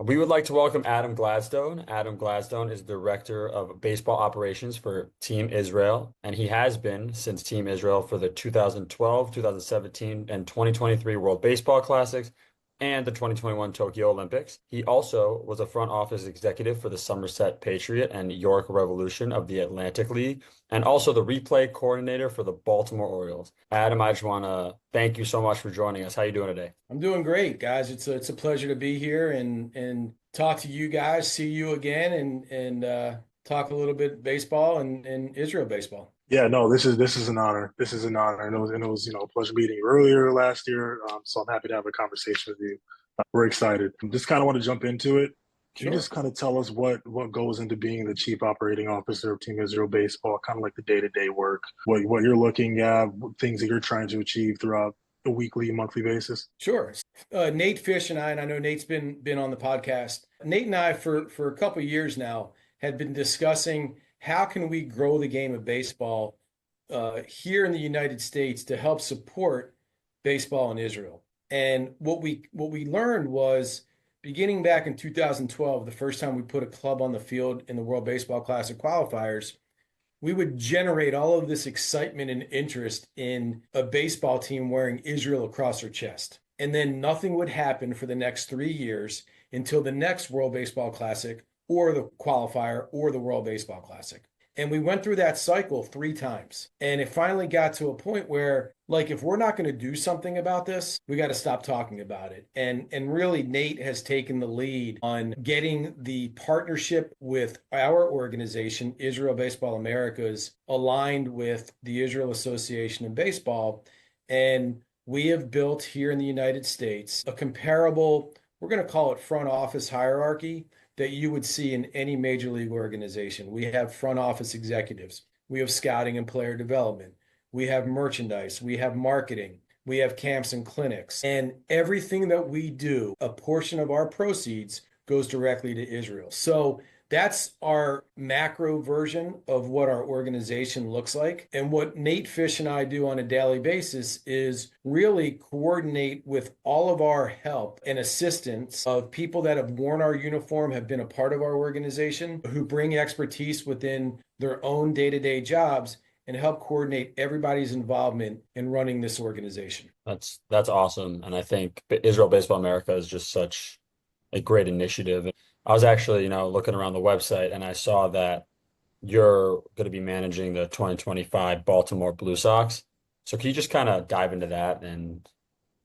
We would like to welcome Adam Gladstone. Adam Gladstone is Director of Baseball Operations for Team Israel, and he has been since Team Israel for the 2012, 2017, and 2023 World Baseball Classics and the 2021 Tokyo Olympics. He also was a front office executive for the Somerset Patriot and York Revolution of the Atlantic League, and also the replay coordinator for the Baltimore Orioles. Adam, I just want to thank you so much for joining us. How you doing today? I'm doing great, guys. It's a pleasure to be here and talk to you guys, see you again, and talk a little bit baseball and Israel baseball. Yeah, no, this is an honor. This is an honor, and it was a pleasure meeting you earlier last year. So I'm happy to have a conversation with you. We're excited. Just kind of want to jump into it. Can you Sure. just kind of tell us what goes into being the chief operating officer of Team Israel Baseball? Kind of like the day-to-day work, what you're looking at, things that you're trying to achieve throughout a weekly, monthly basis. Sure. Nate Fish and I know Nate's been on the podcast. Nate and I for a couple of years now had been discussing how can we grow the game of baseball here in the United States to help support baseball in Israel. And what we learned was beginning back in 2012, the first time we put a club on the field in the World Baseball Classic qualifiers, we would generate all of this excitement and interest in a baseball team wearing Israel across their chest. And then nothing would happen for the next 3 years until the next World Baseball Classic or the qualifier or the World Baseball Classic. And we went through that cycle 3 times. And it finally got to a point where, like, if we're not going to do something about this, we got to stop talking about it. And really, Nate has taken the lead on getting the partnership with our organization, Israel Baseball Americas, aligned with the Israel Association of Baseball. And we have built here in the United States a comparable, we're going to call it front office hierarchy that you would see in any major league organization. We have front office executives, we have scouting and player development, we have merchandise, we have marketing, we have camps and clinics. And everything that we do, a portion of our proceeds goes directly to Israel. So that's our macro version of what our organization looks like. And what Nate Fish and I do on a daily basis is really coordinate with all of our help and assistance of people that have worn our uniform, have been a part of our organization, who bring expertise within their own day-to-day jobs and help coordinate everybody's involvement in running this organization. That's awesome. And I think Israel Baseball America is just such a great initiative. I was actually, looking around the website and I saw that you're going to be managing the 2025 Baltimore Blue Sox. So can you just kind of dive into that and,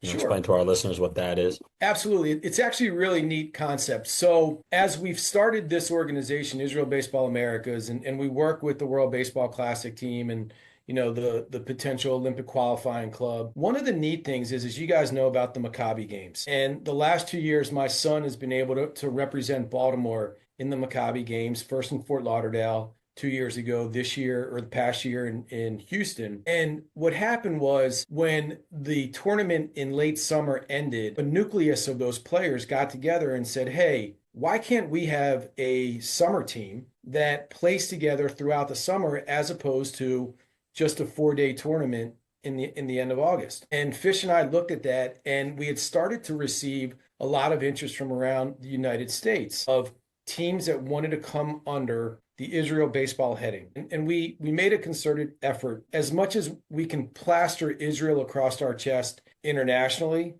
Sure. explain to our listeners what that is? Absolutely. It's actually a really neat concept. So, as we've started this organization, Israel Baseball Americas, and we work with the World Baseball Classic team and the potential Olympic qualifying club. One of the neat things is you guys know about the Maccabi games. And the last 2 years, my son has been able to represent Baltimore in the Maccabi games, first in Fort Lauderdale, 2 years ago, this year or the past year in Houston. And what happened was when the tournament in late summer ended, a nucleus of those players got together and said, hey, why can't we have a summer team that plays together throughout the summer as opposed to just a 4-day tournament in the end of August? And Fish and I looked at that, and we had started to receive a lot of interest from around the United States of teams that wanted to come under the Israel baseball heading. And we made a concerted effort, as much as we can plaster Israel across our chest internationally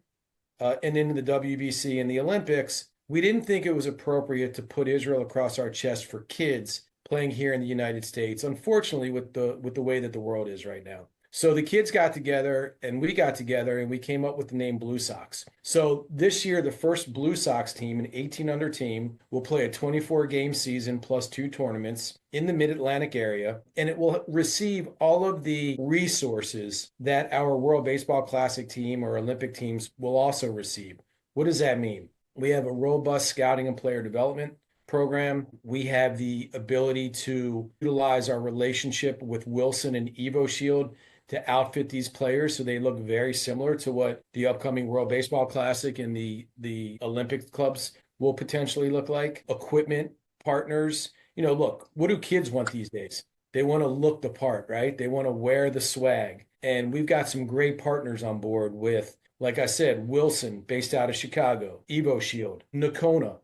and in the WBC and the Olympics. We didn't think it was appropriate to put Israel across our chest for kids playing here in the United States, unfortunately, with the way that the world is right now. So the kids got together and we got together and we came up with the name Blue Sox. So this year, the first Blue Sox team, an 18 under team, will play a 24 game season plus 2 tournaments in the Mid-Atlantic area. And it will receive all of the resources that our World Baseball Classic team or Olympic teams will also receive. What does that mean? We have a robust scouting and player development program. We have the ability to utilize our relationship with Wilson and Evo Shield to outfit these players so they look very similar to what the upcoming World Baseball Classic and the Olympic clubs will potentially look like. Equipment partners. Look, what do kids want these days? They want to look the part, right? They want to wear the swag. And we've got some great partners on board with like I said, Wilson, based out of Chicago, Evo Shield, Nakona,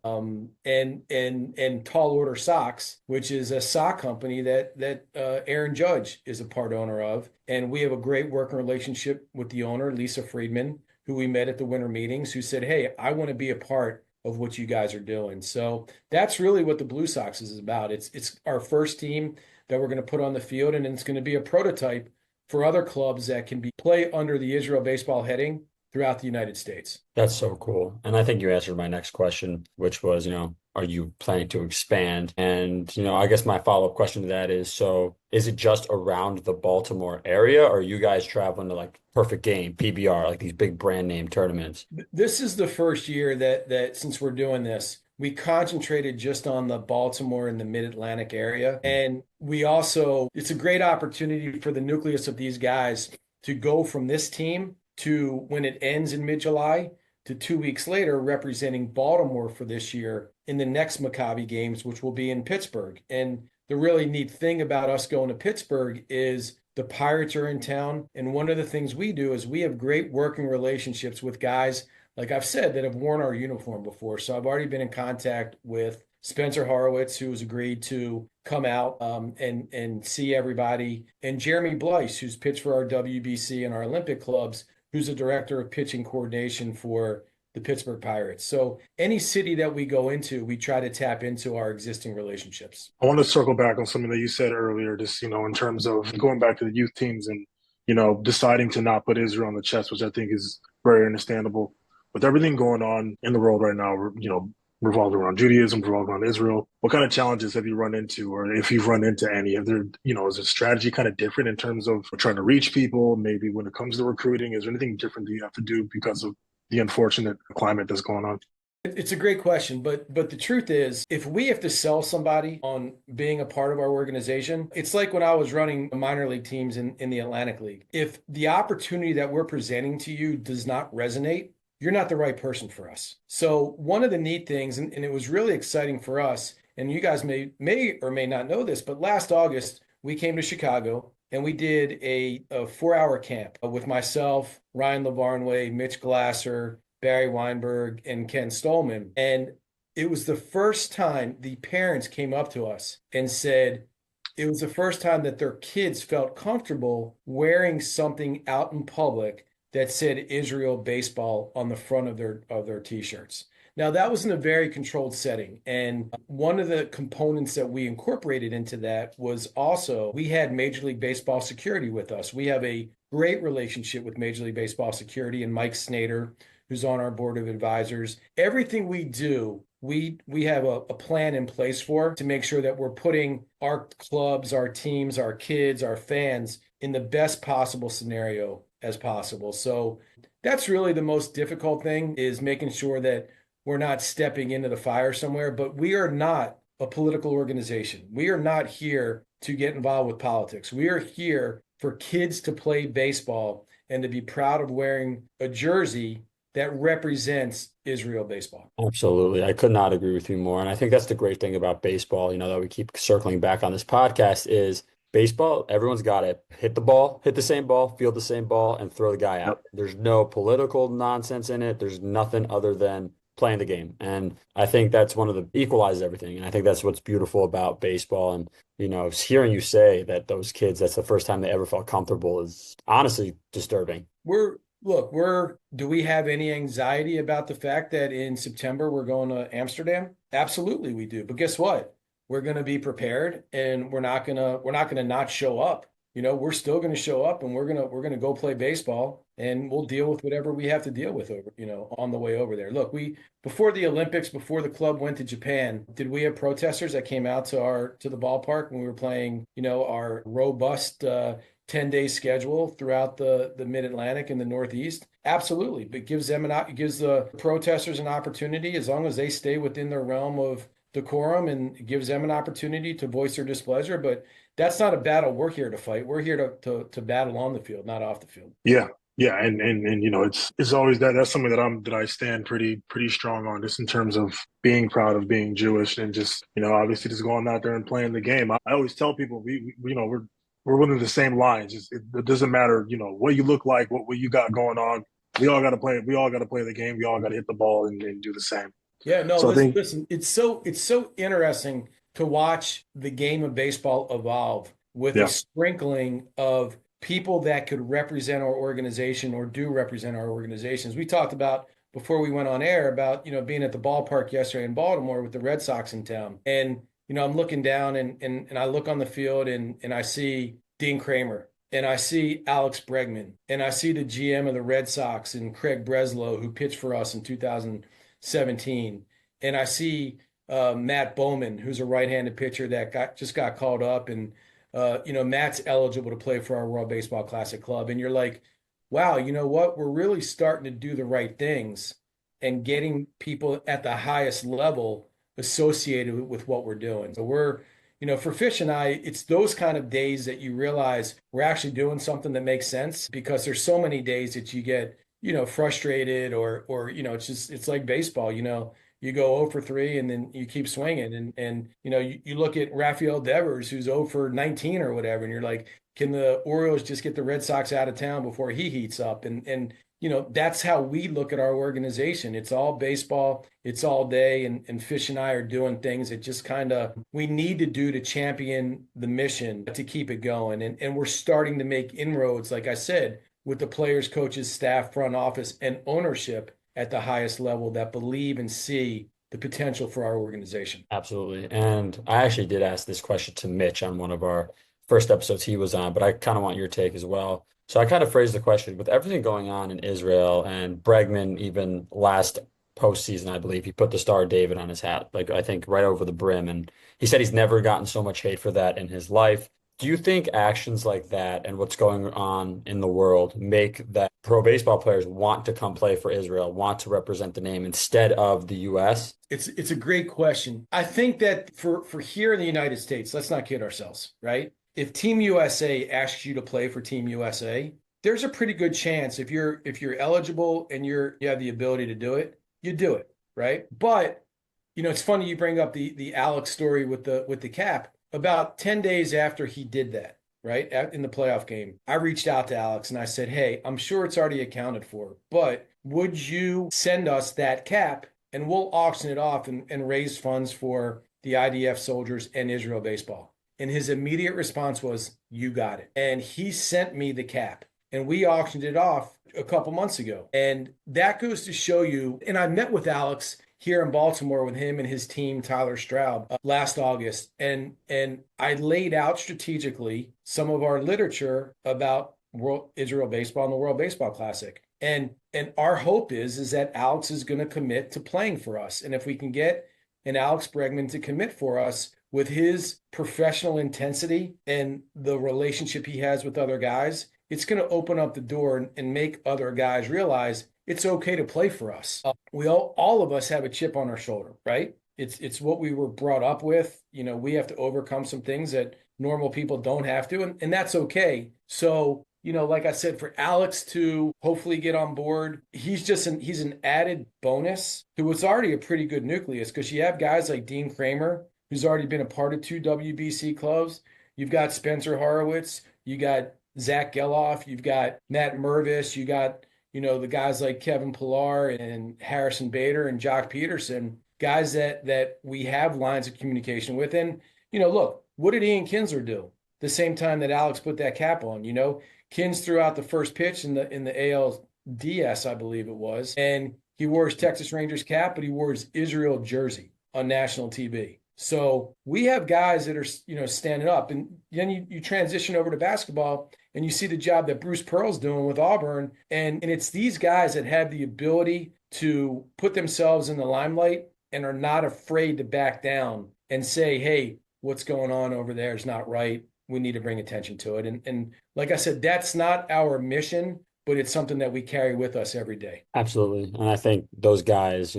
and Tall Order Socks, which is a sock company that Aaron Judge is a part owner of. And we have a great working relationship with the owner, Lisa Friedman, who we met at the winter meetings, who said, "Hey, I want to be a part of what you guys are doing." So that's really what the Blue Sox is about. It's our first team that we're going to put on the field, and it's going to be a prototype for other clubs that can be play under the Israel baseball heading throughout the United States. That's so cool. And I think you answered my next question, which was, are you planning to expand? And, I guess my follow-up question to that is, so is it just around the Baltimore area, or are you guys traveling to like Perfect Game, PBR, like these big brand name tournaments? This is the first year that since we're doing this, we concentrated just on the Baltimore and the Mid-Atlantic area. And it's a great opportunity for the nucleus of these guys to go from this team to when it ends in mid-July to 2 weeks later representing Baltimore for this year in the next Maccabi games, which will be in Pittsburgh. And the really neat thing about us going to Pittsburgh is the Pirates are in town. And one of the things we do is we have great working relationships with guys, like I've said, that have worn our uniform before. So I've already been in contact with Spencer Horowitz, who's agreed to come out and see everybody, and Jeremy Blyce, who's pitched for our WBC and our Olympic clubs, who's the director of pitching coordination for the Pittsburgh Pirates. So any city that we go into, we try to tap into our existing relationships. I want to circle back on something that you said earlier, just, in terms of going back to the youth teams and, deciding to not put Israel on the chest, which I think is very understandable. With everything going on in the world right now, revolved around Judaism, revolved around Israel, what kind of challenges have you run into, or if you've run into any? Is the strategy kind of different in terms of trying to reach people? Maybe when it comes to recruiting, is there anything different that you have to do because of the unfortunate climate that's going on? It's a great question, but the truth is, if we have to sell somebody on being a part of our organization, it's like when I was running minor league teams in the Atlantic League. If the opportunity that we're presenting to you does not resonate, you're not the right person for us. So one of the neat things, and it was really exciting for us, and you guys may or may not know this, but last August, we came to Chicago and we did a 4-hour camp with myself, Ryan LaVarnway, Mitch Glasser, Barry Weinberg, and Ken Stolman. And it was the first time the parents came up to us and said it was the first time that their kids felt comfortable wearing something out in public that said Israel baseball on the front of their t-shirts. Now that was in a very controlled setting. And one of the components that we incorporated into that was also we had Major League Baseball security with us. We have a great relationship with Major League Baseball security and Mike Snyder, who's on our board of advisors. Everything we do, we have a plan in place for to make sure that we're putting our clubs, our teams, our kids, our fans in the best possible scenario as possible. So that's really the most difficult thing, is making sure that we're not stepping into the fire somewhere. But we are not a political organization. We are not here to get involved with politics. We are here for kids to play baseball and to be proud of wearing a jersey that represents Israel baseball. Absolutely. I could not agree with you more. And I think that's the great thing about baseball, that we keep circling back on this podcast is baseball, everyone's got to hit the same ball, field the same ball, and throw the guy out. There's no political nonsense in it. There's nothing other than playing the game. And I think that's one of the equalizes everything. And I think that's what's beautiful about baseball. And, hearing you say that those kids, that's the first time they ever felt comfortable is honestly disturbing. Do we have any anxiety about the fact that in September we're going to Amsterdam? Absolutely we do. But guess what? We're going to be prepared, and we're not going to not show up. We're still going to show up, and we're going to go play baseball, and we'll deal with whatever we have to deal with on the way over there. Look, before the Olympics, before the club went to Japan, did we have protesters that came out to the ballpark when we were playing, our robust 10-day schedule throughout the Mid-Atlantic and the Northeast? Absolutely. But gives the protesters an opportunity, as long as they stay within their realm of decorum, and gives them an opportunity to voice their displeasure. But that's not a battle we're here to fight. We're here to battle on the field, not off the field. Yeah. And it's always that's something that I stand pretty strong on, just in terms of being proud of being Jewish, and just, obviously just going out there and playing the game. I always tell people we're within the same lines. It doesn't matter, what you look like, what you got going on. we all got to play. We all got to play the game. We all got to hit the ball and do the same. Yeah, no, So I think, listen, it's so interesting to watch the game of baseball evolve with a yeah, sprinkling of people that could represent our organization or do represent our organizations. We talked about before we went on air about, being at the ballpark yesterday in Baltimore with the Red Sox in town. And, I'm looking down and I look on the field and I see Dean Kramer and I see Alex Bregman and I see the GM of the Red Sox and Craig Breslow, who pitched for us in 2017. And I see Matt Bowman, who's a right-handed pitcher that just got called up, and Matt's eligible to play for our World Baseball Classic Club. And you're like, wow, you know what? We're really starting to do the right things and getting people at the highest level associated with what we're doing. So for Fish and I, it's those kind of days that you realize we're actually doing something that makes sense, because there's so many days that you get, frustrated or it's like baseball, you go 0 for 3 and then you keep swinging. And you look at Rafael Devers, who's 0 for 19 or whatever, and you're like, can the Orioles just get the Red Sox out of town before he heats up? And that's how we look at our organization. It's all baseball, it's all day, and Fish and I are doing things that just kind of we need to do to champion the mission to keep it going. And we're starting to make inroads, like I said, with the players, coaches, staff, front office, and ownership at the highest level that believe and see the potential for our organization. Absolutely. And I actually did ask this question to Mitch on one of our first episodes he was on, but I kind of want your take as well. So I kind of phrased the question with everything going on in Israel and Bregman, even last postseason, I believe he put the Star of David on his hat, like I think right over the brim. And he said he's never gotten so much hate for that in his life. Do you think actions like that and what's going on in the world make that pro baseball players want to come play for Israel, want to represent the name instead of the US? It's a great question. I think that for here in the United States, let's not kid ourselves, right? If Team USA asks you to play for Team USA, there's a pretty good chance if you're eligible and you have the ability to do it, you do it, right? But it's funny you bring up the Alex story with the cap. About 10 days after he did that, right, in the playoff game, I reached out to Alex and I said, hey, I'm sure it's already accounted for, but would you send us that cap and we'll auction it off and raise funds for the IDF soldiers and Israel baseball? And his immediate response was, you got it. And he sent me the cap and we auctioned it off a couple months ago. And that goes to show you, and I met with Alex here in Baltimore with him and his team, Tyler Stroud, last August. And I laid out strategically some of our literature about Israel baseball and the World Baseball Classic. And our hope is that Alex is going to commit to playing for us. And if we can get an Alex Bregman to commit for us with his professional intensity and the relationship he has with other guys, it's going to open up the door and make other guys realize it's okay to play for us. We all of us have a chip on our shoulder, right? It's what we were brought up with. We have to overcome some things that normal people don't have to, and that's okay. So, like I said, for Alex to hopefully get on board, he's an added bonus to what's already a pretty good nucleus, because you have guys like Dean Kramer, who's already been a part of 2 WBC clubs. You've got Spencer Horowitz, you got Zach Geloff, you've got Matt Mervis, you got the guys like Kevin Pillar and Harrison Bader and Jock Peterson, guys that we have lines of communication with. And, look, what did Ian Kinsler do the same time that Alex put that cap on? Kins threw out the first pitch in the ALDS, I believe it was, and he wore his Texas Rangers cap, but he wore his Israel jersey on national TV. So we have guys that are, standing up. And then you transition over to basketball and you see the job that Bruce Pearl's doing with Auburn. And it's these guys that have the ability to put themselves in the limelight and are not afraid to back down and say, hey, what's going on over there is not right. We need to bring attention to it. And like I said, that's not our mission, but it's something that we carry with us every day. Absolutely. And I think those guys,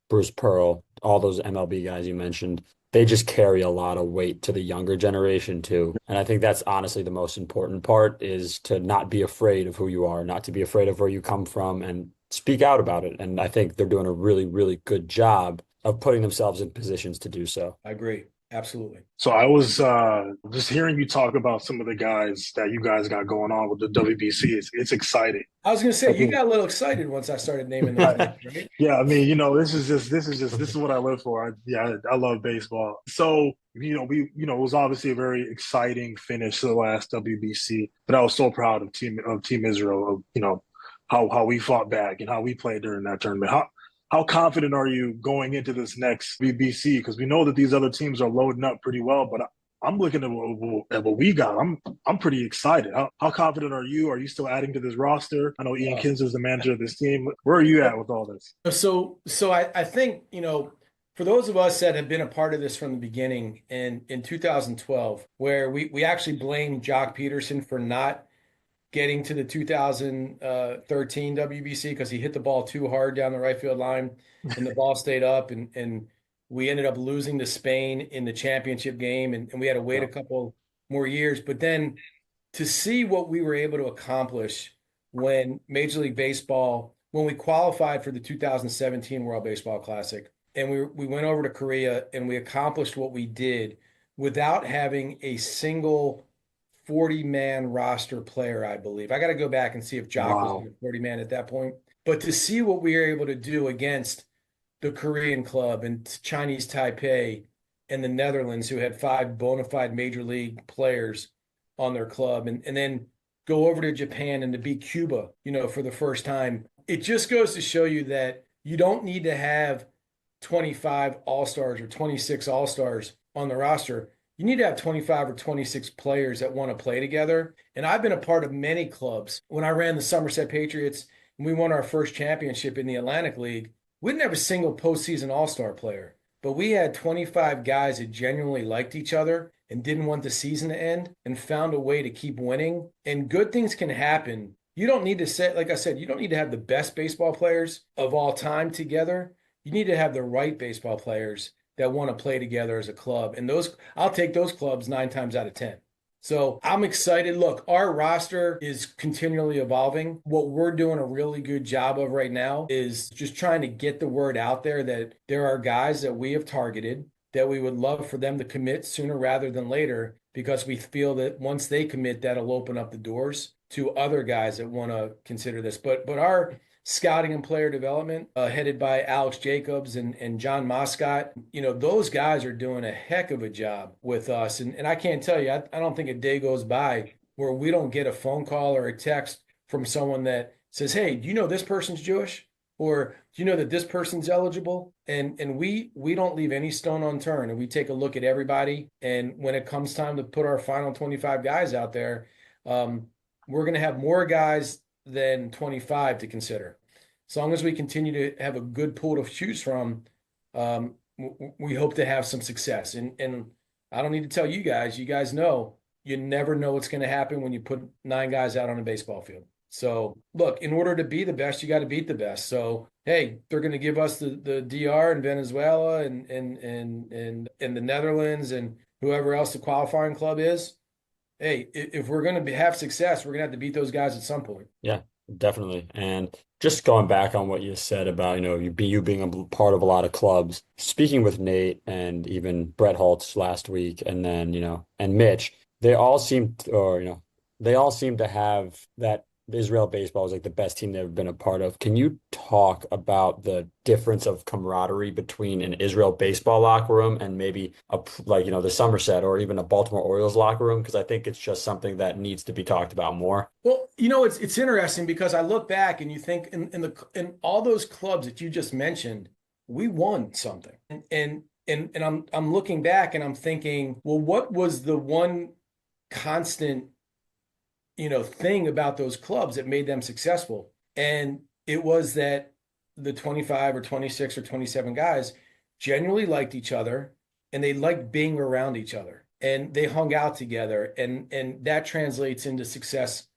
Bruce Pearl, all those MLB guys you mentioned, they just carry a lot of weight to the younger generation too. And I think that's honestly the most important part, is to not be afraid of who you are, not to be afraid of where you come from, and speak out about it. And I think they're doing a really, really good job of putting themselves in positions to do so. I agree. Absolutely. So I was just hearing you talk about some of the guys that you guys got going on with the WBC. It's exciting. I was going to I say, you think, got a little excited once I started naming those names, right? yeah, I mean, this is what I live for. I love baseball. So, it was obviously a very exciting finish to the last WBC, but I was so proud of Team Israel, of, how we fought back and how we played during that tournament. How confident are you going into this next BBC? Because we know that these other teams are loading up pretty well, but I'm looking at what we got. I'm pretty excited. How confident are you? Are you still adding to this roster? I know Ian Uh, Kins is the manager of this team. Where are you at with all this? so I think, for those of us that have been a part of this from the beginning in 2012, where we actually blamed Jock Peterson for not getting to the 2013 WBC because he hit the ball too hard down the right field line and the ball stayed up and we ended up losing to Spain in the championship game and we had to wait Yeah. a couple more years. But then to see what we were able to accomplish when Major League Baseball, when we qualified for the 2017 World Baseball Classic, and we went over to Korea and we accomplished what we did without having a single 40-man roster player, I believe. I got to go back and see if Jock was Wow. on 40-man at that point. But to see what we were able to do against the Korean club and Chinese Taipei and the Netherlands, who had five bona fide major league players on their club, and then go over to Japan and to beat Cuba, for the first time. It just goes to show you that you don't need to have 25 All-Stars or 26 All-Stars on the roster. You need to have 25 or 26 players that want to play together. And I've been a part of many clubs. When I ran the Somerset Patriots and we won our first championship in the Atlantic League, we didn't have a single postseason All-Star player, but we had 25 guys that genuinely liked each other and didn't want the season to end and found a way to keep winning. And good things can happen. You don't need to say, like I said, you don't need to have the best baseball players of all time together. You need to have the right baseball players that want to play together as a club. And I'll take those clubs 9 times out of 10. So I'm excited. Look, our roster is continually evolving. What we're doing a really good job of right now is just trying to get the word out there that there are guys that we have targeted that we would love for them to commit sooner rather than later, because we feel that once they commit, that'll open up the doors to other guys that want to consider this. But our scouting and player development, headed by Alex Jacobs and John Moscott. Those guys are doing a heck of a job with us. And I can't tell you, I don't think a day goes by where we don't get a phone call or a text from someone that says, hey, do you know this person's Jewish? Or do you know that this person's eligible? And we don't leave any stone unturned. And we take a look at everybody. And when it comes time to put our final 25 guys out there, we're going to have more guys than 25 to consider. As long as we continue to have a good pool to choose from, we hope to have some success. And I don't need to tell you guys know, you never know what's going to happen when you put 9 guys out on a baseball field. So look, in order to be the best, you got to beat the best. So, hey, they're going to give us the DR and Venezuela and the Netherlands and whoever else the qualifying club is. Hey, if we're going to have success, we're going to have to beat those guys at some point. Yeah, definitely. And just going back on what you said about, you being a part of a lot of clubs, speaking with Nate and even Brett Holtz last week, and then, and Mitch, they all seem to have that Israel baseball is like the best team they've ever been a part of. Can you talk about the difference of camaraderie between an Israel baseball locker room and maybe the Somerset or even a Baltimore Orioles locker room? Because I think it's just something that needs to be talked about more. Well, it's interesting because I look back and you think in all those clubs that you just mentioned, we won something. And I'm looking back and I'm thinking, well, what was the one constant thing about those clubs that made them successful? And it was that the 25 or 26 or 27 guys genuinely liked each other and they liked being around each other and they hung out together and that translates into success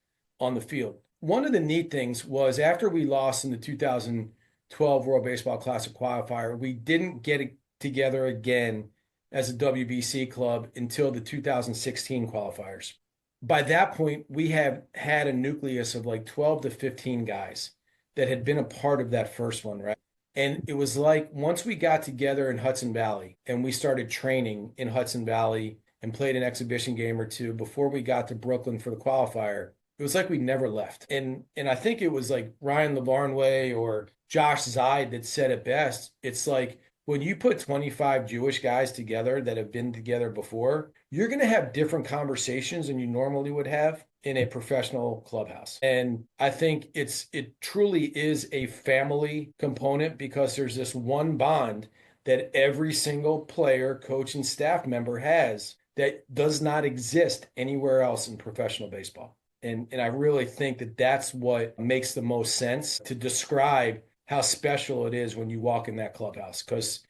on the field. One of the neat things was after we lost in the 2012 World Baseball Classic qualifier, we didn't get it together again as a WBC club until the 2016 qualifiers. By that point, we have had a nucleus of like 12 to 15 guys that had been a part of that first one, right? And it was like once we got together in Hudson Valley and we started training in Hudson Valley and played an exhibition game or two before we got to Brooklyn for the qualifier, it was like we never left. And I think it was like Ryan LeBarnway or Josh Zeid that said it best. It's like when you put 25 Jewish guys together that have been together before, you're going to have different conversations than you normally would have in a professional clubhouse. And I think it truly is a family component because there's this one bond that every single player, coach, and staff member has that does not exist anywhere else in professional baseball. And I really think that that's what makes the most sense to describe how special it is when you walk in that clubhouse. Because,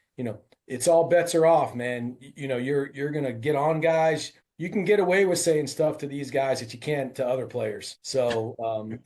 it's all bets are off, man. You're gonna get on guys. You can get away with saying stuff to these guys that you can't to other players. So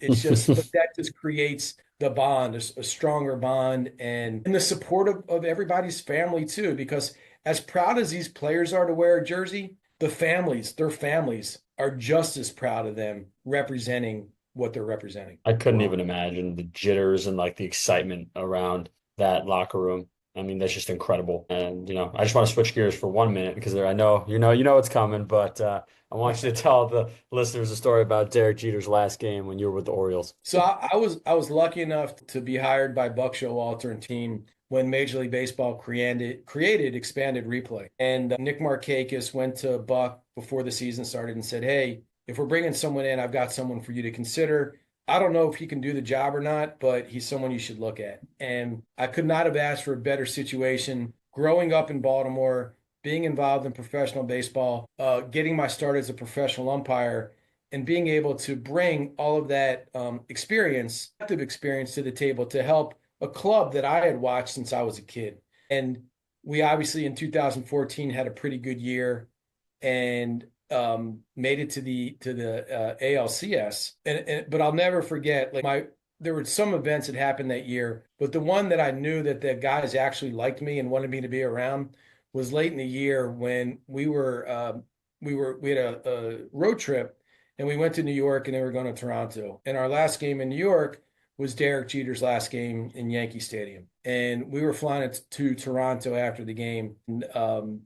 it's just that just creates the bond, a stronger bond, and the support of everybody's family too. Because as proud as these players are to wear a jersey, their families are just as proud of them representing what they're representing. I couldn't even imagine the jitters and like the excitement around that locker room. I mean, that's just incredible. And I just want to switch gears for 1 minute because I know you know what's coming, but I want you to tell the listeners a story about Derek Jeter's last game when you were with the Orioles. So I was lucky enough to be hired by Buck Showalter and team when Major League Baseball created expanded replay. And Nick Markakis went to Buck before the season started and said, "Hey, if we're bringing someone in, I've got someone for you to consider. I don't know if he can do the job or not, but he's someone you should look at." And I could not have asked for a better situation. Growing up in Baltimore, being involved in professional baseball, getting my start as a professional umpire, and being able to bring all of that active experience to the table to help a club that I had watched since I was a kid. And we obviously in 2014 had a pretty good year and made it to the ALCS. But I'll never forget, there were some events that happened that year, but the one that I knew that the guys actually liked me and wanted me to be around was late in the year when we had a road trip and we went to New York and they were going to Toronto. And our last game in New York was Derek Jeter's last game in Yankee Stadium. And we were flying to Toronto after the game. And,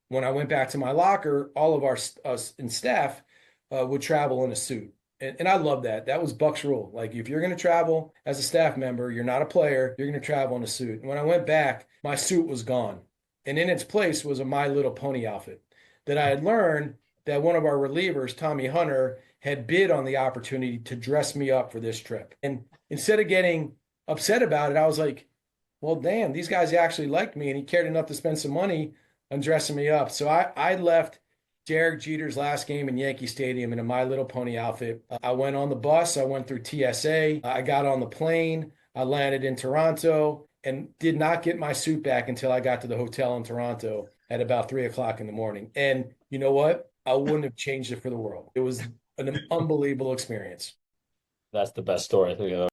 when I went back to my locker, all of us in staff would travel in a suit. And I love that. That was Buck's rule. Like, if you're going to travel as a staff member, you're not a player, you're going to travel in a suit. And when I went back, my suit was gone. And in its place was a My Little Pony outfit that I had learned that one of our relievers, Tommy Hunter, had bid on the opportunity to dress me up for this trip. And instead of getting upset about it, I was like, well, damn, these guys actually liked me and he cared enough to spend some money on dressing me up. So I left Derek Jeter's last game in Yankee Stadium in a My Little Pony outfit. I went on the bus. I went through TSA. I got on the plane. I landed in Toronto and did not get my suit back until I got to the hotel in Toronto at about 3:00 in the morning. And you know what? I wouldn't have changed it for the world. It was an unbelievable experience. That's the best story I think of.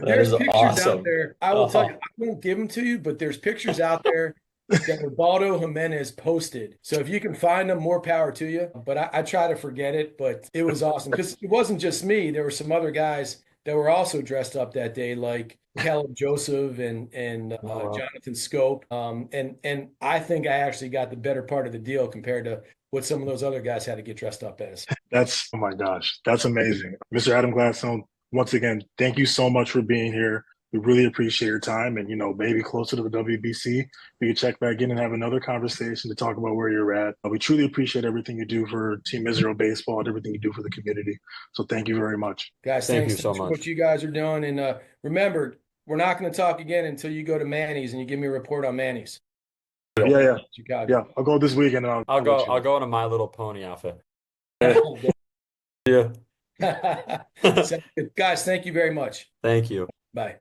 There's pictures awesome. out there. I will tell you, I won't give them to you, but there's pictures out there that Robaldo Jimenez posted. So if you can find them, more power to you. But I try to forget it, but it was awesome because it wasn't just me. There were some other guys that were also dressed up that day, like Caleb Joseph and Jonathan Scope. And I think I actually got the better part of the deal compared to what some of those other guys had to get dressed up as. Oh my gosh, that's amazing. Mr. Adam Gladstone, once again, thank you so much for being here. We really appreciate your time. And, maybe closer to the WBC, we could check back in and have another conversation to talk about where you're at. We truly appreciate everything you do for Team Israel Baseball and everything you do for the community. So thank you very much. Guys, Thank thanks you so for much. what you guys are doing. And remember, we're not going to talk again until you go to Manny's and you give me a report on Manny's. Yeah. Chicago. Yeah, I'll go this weekend. And I'll go in a My Little Pony outfit. Yeah. Guys, thank you very much. Thank you. Bye.